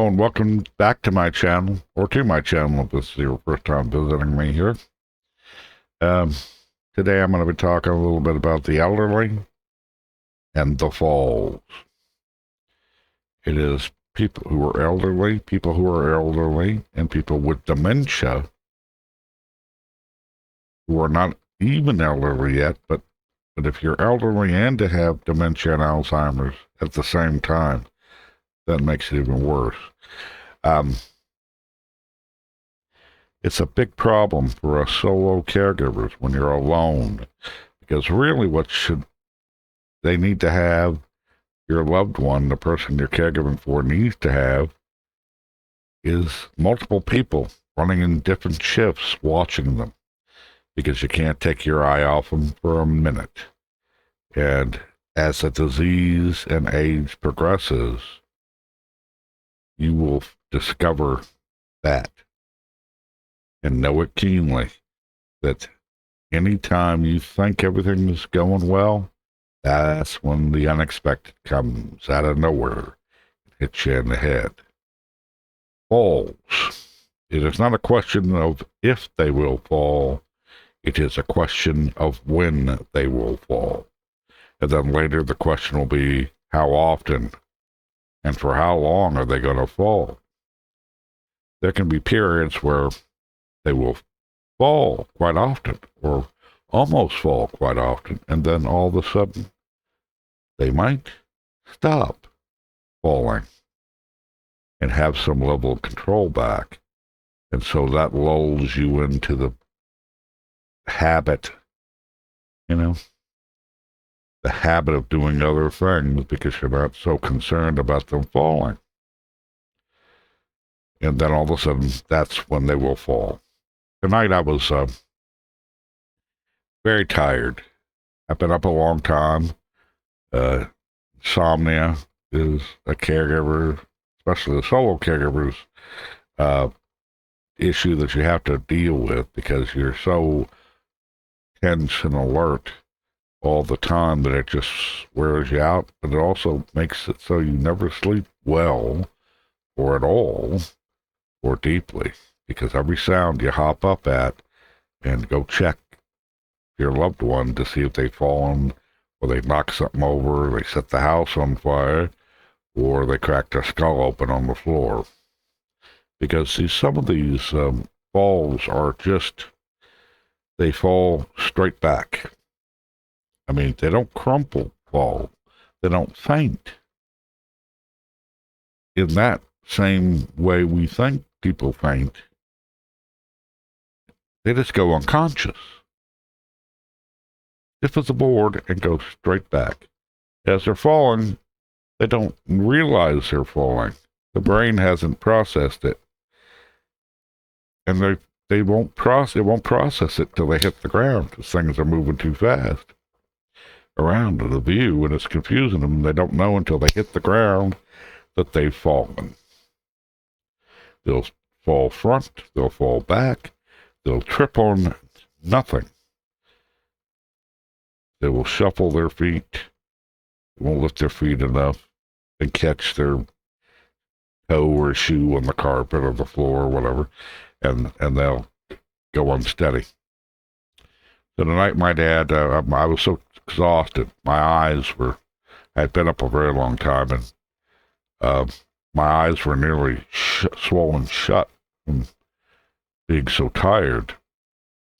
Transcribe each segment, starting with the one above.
Hello and welcome back to my channel, or to my channel if this is your first time visiting me here. Um, Today I'm going to be talking a little bit about the elderly and the falls. It is people who are elderly, and people with dementia who are not even elderly yet, but if you're elderly and to have dementia and Alzheimer's at the same time, that makes it even worse. It's a big problem for us solo caregivers when you're alone, because really they need to have, your loved one, the person you're caregiving for needs to have, is multiple people running in different shifts watching them, because you can't take your eye off them for a minute. And as the disease and age progresses, you will discover that and know it keenly, that anytime you think everything is going well, that's when the unexpected comes out of nowhere and hits you in the head. Falls. It is not a question of if they will fall, it is a question of when they will fall. And then later the question will be how often and for how long are they going to fall. There can be periods where they will fall quite often, or almost fall quite often, and then all of a sudden they might stop falling and have some level of control back. And so that lulls you into the habit, the habit of doing other things because you're not so concerned about them falling. And then all of a sudden, that's when they will fall. Tonight I was very tired. I've been up a long time. Insomnia is a caregiver, especially the solo caregivers, issue that you have to deal with because you're so tense and alert all the time that it just wears you out. But it also makes it so you never sleep well or at all or deeply, because every sound you hop up at and go check your loved one to see if they've fallen, or they knock something over, they set the house on fire, or they crack their skull open on the floor. Because some of these falls are just, they fall straight back. I mean, they don't crumple fall. They don't faint. In that same way we think people faint, they just go unconscious. Stiff as a board and go straight back. As they're falling, they don't realize they're falling. The brain hasn't processed it. And it won't process it till they hit the ground, because things are moving too fast around the view, and it's confusing them. They don't know until they hit the ground that they've fallen. They'll fall front, they'll fall back, they'll trip on nothing. They will shuffle their feet, won't lift their feet enough, and catch their toe or shoe on the carpet or the floor or whatever, and they'll go unsteady. So tonight my dad, I was so exhausted, I had been up a very long time, and my eyes were nearly swollen shut from being so tired.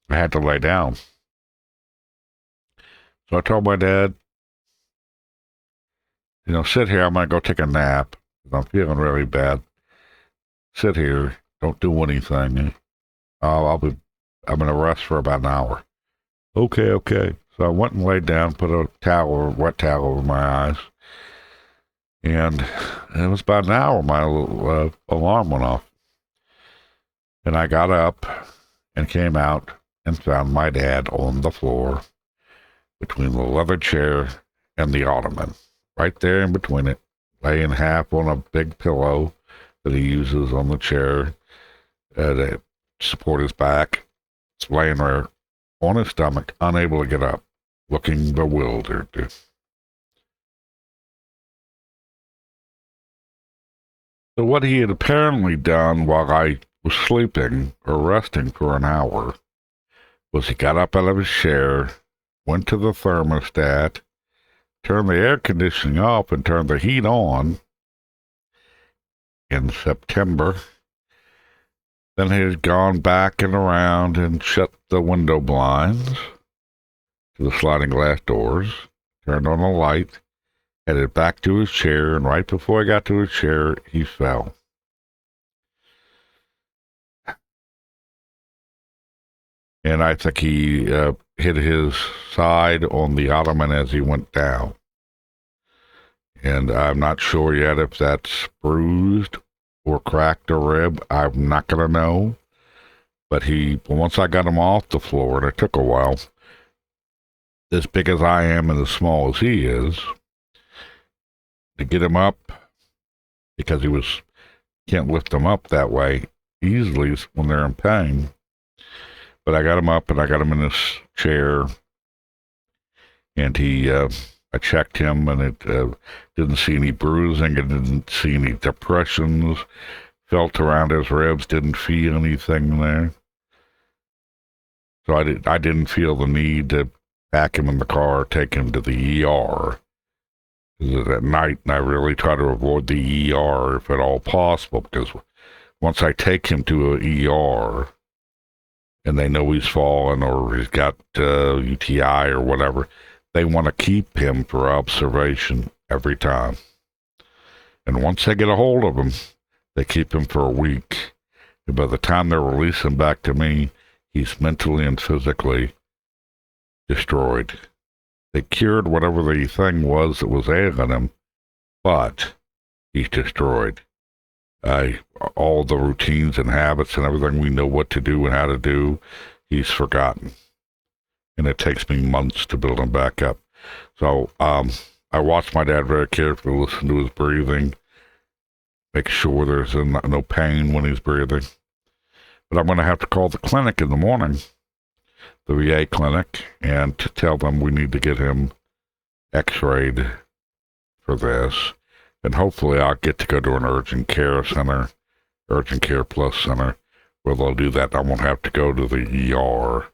I had to lay down. So I told my dad, sit here, I'm going to go take a nap. I'm feeling really bad. Sit here, don't do anything. I'm going to rest for about an hour. Okay. So I went and laid down, put a wet towel over my eyes. And it was about an hour, my little alarm went off. And I got up and came out and found my dad on the floor between the leather chair and the ottoman, right there in between it, laying half on a big pillow that he uses on the chair to support his back. It's laying there on his stomach, unable to get up, looking bewildered. So what he had apparently done while I was sleeping or resting for an hour was he got up out of his chair, went to the thermostat, turned the air conditioning off and turned the heat on in September. Then he had gone back and around and shut the window blinds to the sliding glass doors, turned on the light, headed back to his chair, and right before he got to his chair, he fell. And I think he hit his side on the ottoman as he went down. And I'm not sure yet if that's bruised or cracked a rib. I'm not going to know. But once I got him off the floor, and it took a while, as big as I am and as small as he is, to get him up, because can't lift him up that way easily when they're in pain. But I got him up and I got him in this chair, and I checked him, and it didn't see any bruising, it didn't see any depressions, felt around his ribs, didn't feel anything there. So I didn't feel the need to pack him in the car, take him to the ER. At night, I really try to avoid the ER if at all possible, because once I take him to an ER and they know he's fallen or he's got UTI or whatever, they want to keep him for observation every time. And once they get a hold of him, they keep him for a week. And by the time they release him back to me, he's mentally and physically destroyed. They cured whatever the thing was that was ailing him, but he's destroyed. All the routines and habits and everything we know what to do and how to do, he's forgotten. And it takes me months to build him back up. So I watch my dad very carefully, listen to his breathing, make sure there's no pain when he's breathing. But I'm going to have to call the clinic in the morning, the VA clinic, and to tell them we need to get him x-rayed for this. And hopefully I'll get to go to an urgent care center, urgent care plus center, where they'll do that. I won't have to go to the ER.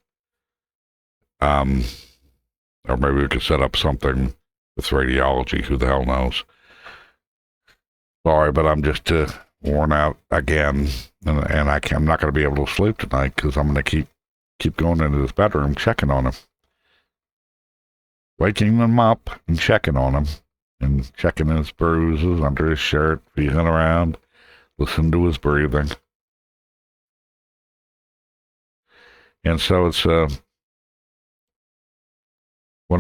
Or maybe we could set up something with radiology. Who the hell knows? Sorry, but I'm just worn out again, and I'm not going to be able to sleep tonight because I'm going to keep going into this bedroom, checking on him, waking them up and checking on him, and checking his bruises under his shirt, feeling around, listening to his breathing. And so it's one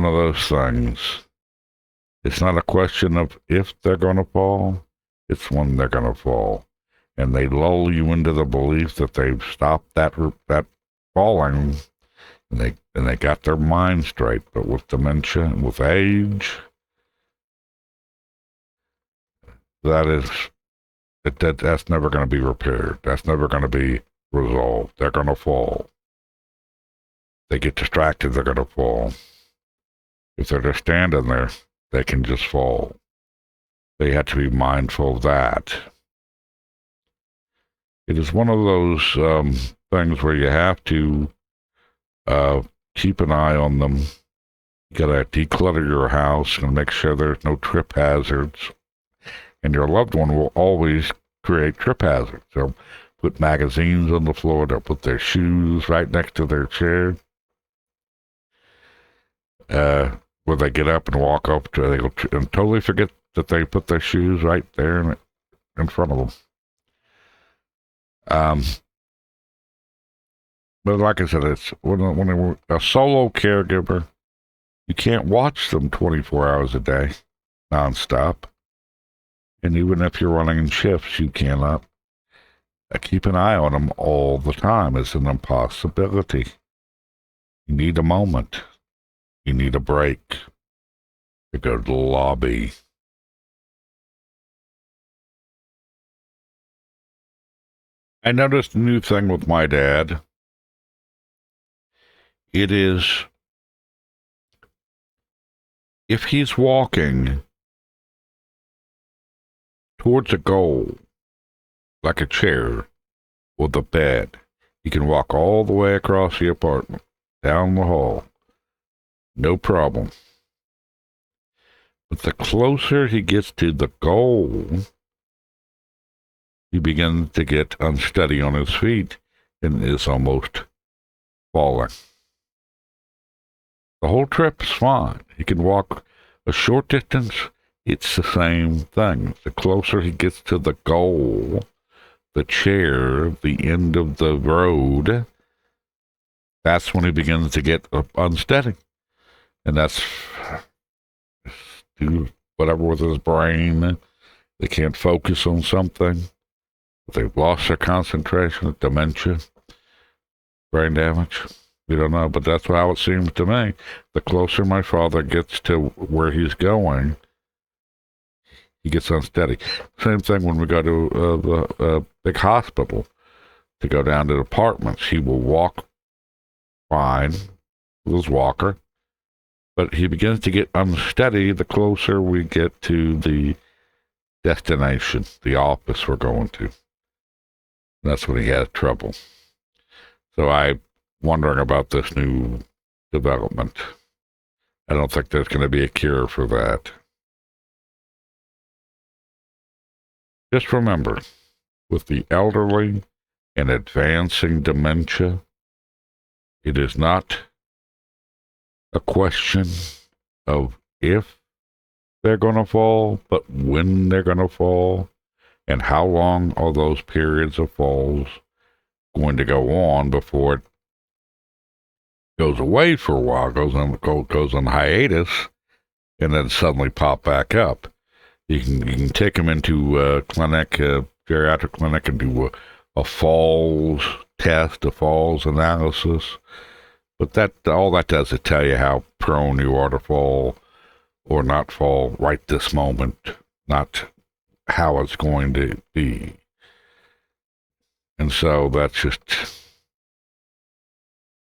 of those things. It's not a question of if they're going to fall, it's when they're going to fall. And they lull you into the belief that they've stopped that falling, and they got their mind straight. But with dementia and with age, that's never going to be repaired. That's never going to be resolved. They're going to fall. They get distracted, they're going to fall. If they're just standing there, they can just fall. They have to be mindful of that. It is one of those things where you have to keep an eye on them. You got to declutter your house and make sure there's no trip hazards. And your loved one will always create trip hazards. They'll put magazines on the floor. They'll put their shoes right next to their chair. Where they get up and walk up to, they'll and totally forget that they put their shoes right there in front of them. But like I said, it's when they're a solo caregiver, you can't watch them 24 hours a day, nonstop. And even if you're running in shifts, you cannot keep an eye on them all the time. It's an impossibility. You need a moment. You need a break. You go to the lobby. I noticed a new thing with my dad. It is, if he's walking towards a goal, like a chair with a bed. He can walk all the way across the apartment, down the hall, no problem. But the closer he gets to the goal, he begins to get unsteady on his feet and is almost falling. The whole trip is fine. He can walk a short distance. It's the same thing. The closer he gets to the goal, the chair, the end of the road, that's when he begins to get unsteady. And that's do whatever with his brain. They can't focus on something. They've lost their concentration, dementia, brain damage. We don't know, but that's how it seems to me. The closer my father gets to where he's going, he gets unsteady. Same thing when we go to a big hospital to go down to the apartments. He will walk fine with his walker, but he begins to get unsteady the closer we get to the destination, the office we're going to. That's when he has trouble. So I'm wondering about this new development. I don't think there's going to be a cure for that. Just remember, with the elderly and advancing dementia, it is not a question of if they're going to fall, but when they're going to fall, and how long are those periods of falls going to go on before it goes away for a while, goes on hiatus, and then suddenly pop back up. You can take them into a clinic, a geriatric clinic, and do a falls test, a falls analysis. But that all that does is tell you how prone you are to fall or not fall right this moment, not how it's going to be. And so that's just,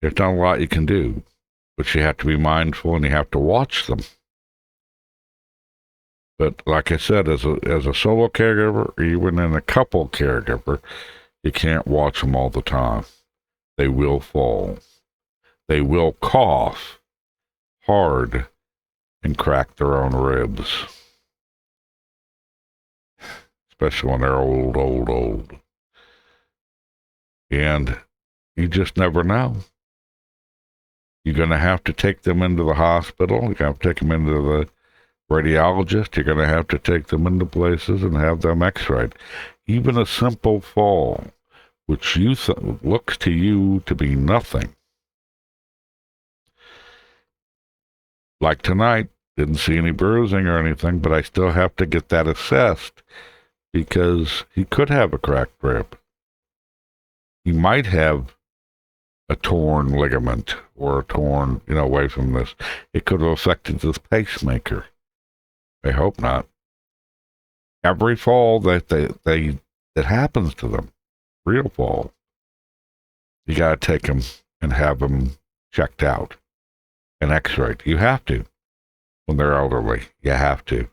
there's not a lot you can do, but you have to be mindful and you have to watch them. But like I said, as a solo caregiver, or even in a couple caregiver, you can't watch them all the time. They will fall. They will cough hard and crack their own ribs. Especially when they're old. And you just never know. You're going to have to take them into the hospital. You're going to have to take them into the radiologist. You're going to have to take them into places and have them x-rayed. Even a simple fall, which looks to you to be nothing. Like tonight, didn't see any bruising or anything, but I still have to get that assessed because he could have a cracked rib. He might have a torn ligament or a torn, away from this. It could have affected this pacemaker. I hope not. Every fall that happens to them, real fall, you got to take them and have them checked out and x-rayed. You have to. When they're elderly, you have to.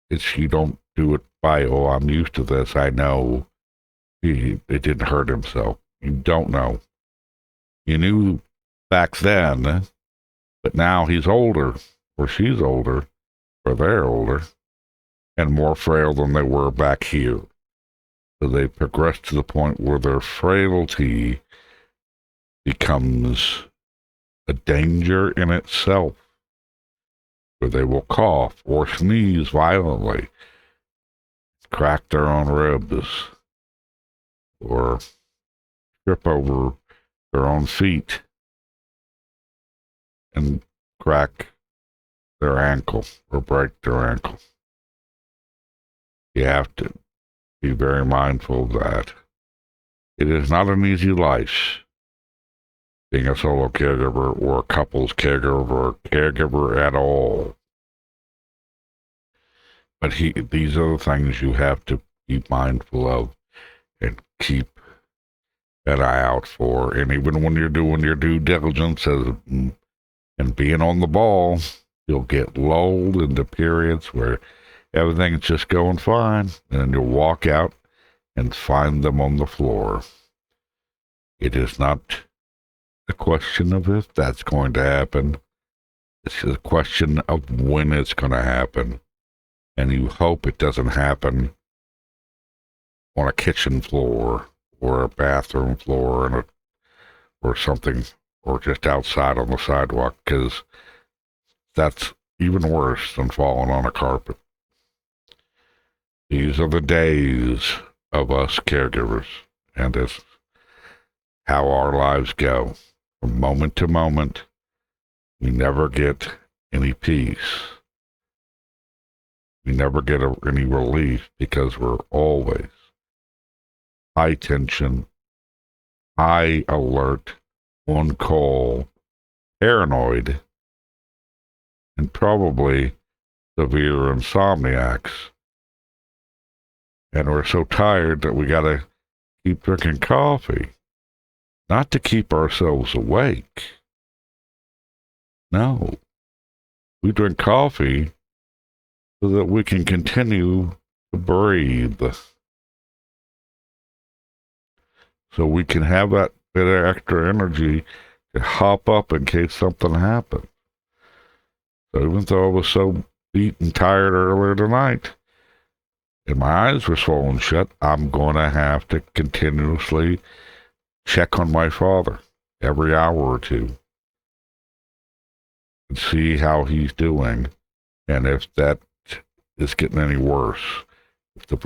You don't do it by, I'm used to this, I know it didn't hurt him, so you don't know. You knew back then, but now he's older, or she's older, or they're older, and more frail than they were back here. So they progress to the point where their frailty becomes a danger in itself, where they will cough or sneeze violently, crack their own ribs, or trip over their own feet and crack their ankle or break their ankle. You have to be very mindful of that. It is not an easy life, being a solo caregiver or a couple's caregiver or caregiver at all. But these are the things you have to be mindful of and keep an eye out for. And even when you're doing your due diligence and being on the ball, you'll get lulled into periods where everything's just going fine, and then you'll walk out and find them on the floor. It is not a question of if that's going to happen. It's a question of when it's going to happen. And you hope it doesn't happen on a kitchen floor or a bathroom floor or something, or just outside on the sidewalk, because that's even worse than falling on a carpet. These are the days of us caregivers, and it's how our lives go. From moment to moment, we never get any peace. We never get any relief because we're always high tension, high alert, on call, paranoid, and probably severe insomniacs. And we're so tired that we gotta keep drinking coffee. Not to keep ourselves awake. No. We drink coffee so that we can continue to breathe. So we can have that bit of extra energy to hop up in case something happens. So even though I was so beat and tired earlier tonight, and my eyes were swollen shut, I'm going to have to continuously check on my father every hour or two and see how he's doing, and if that is getting any worse, if there's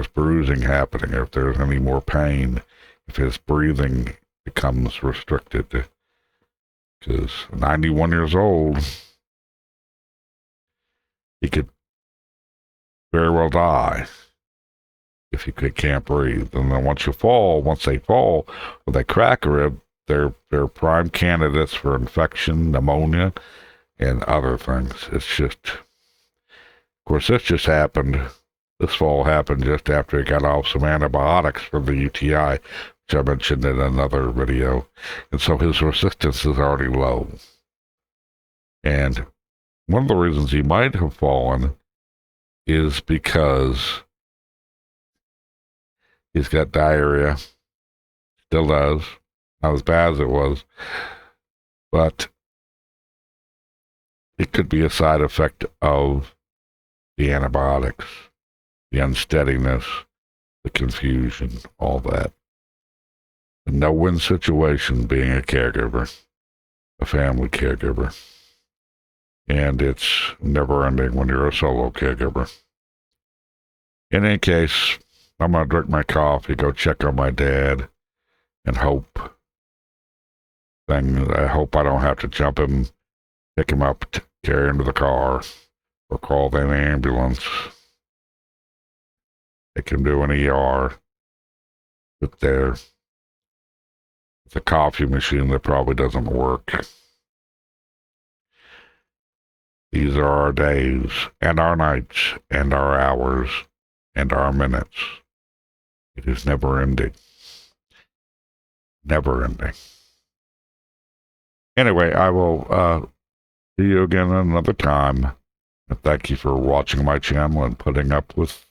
bruising happening, if there's any more pain, if his breathing becomes restricted, because 91 years old, he could very well die if he can't breathe. And then once they fall, or they crack a rib, they're prime candidates for infection, pneumonia, and other things. It's just, of course, this fall happened just after he got off some antibiotics for the UTI, which I mentioned in another video. And so his resistance is already low. And one of the reasons he might have fallen is because he's got diarrhea, still does, not as bad as it was, but it could be a side effect of the antibiotics, the unsteadiness, the confusion, all that. A no-win situation being a caregiver, a family caregiver. And it's never ending when you're a solo caregiver. In any case, I'm going to drink my coffee, go check on my dad, and hope I don't have to jump him, pick him up, carry him to the car, or call the ambulance. They can do an ER. Sit there with a coffee machine that probably doesn't work. These are our days, and our nights, and our hours, and our minutes. It is never ending. Never ending. Anyway, I will see you again another time. And thank you for watching my channel and putting up with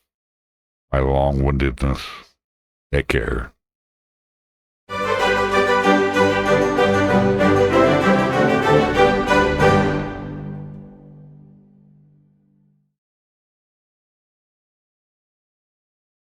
my long-windedness. Take care.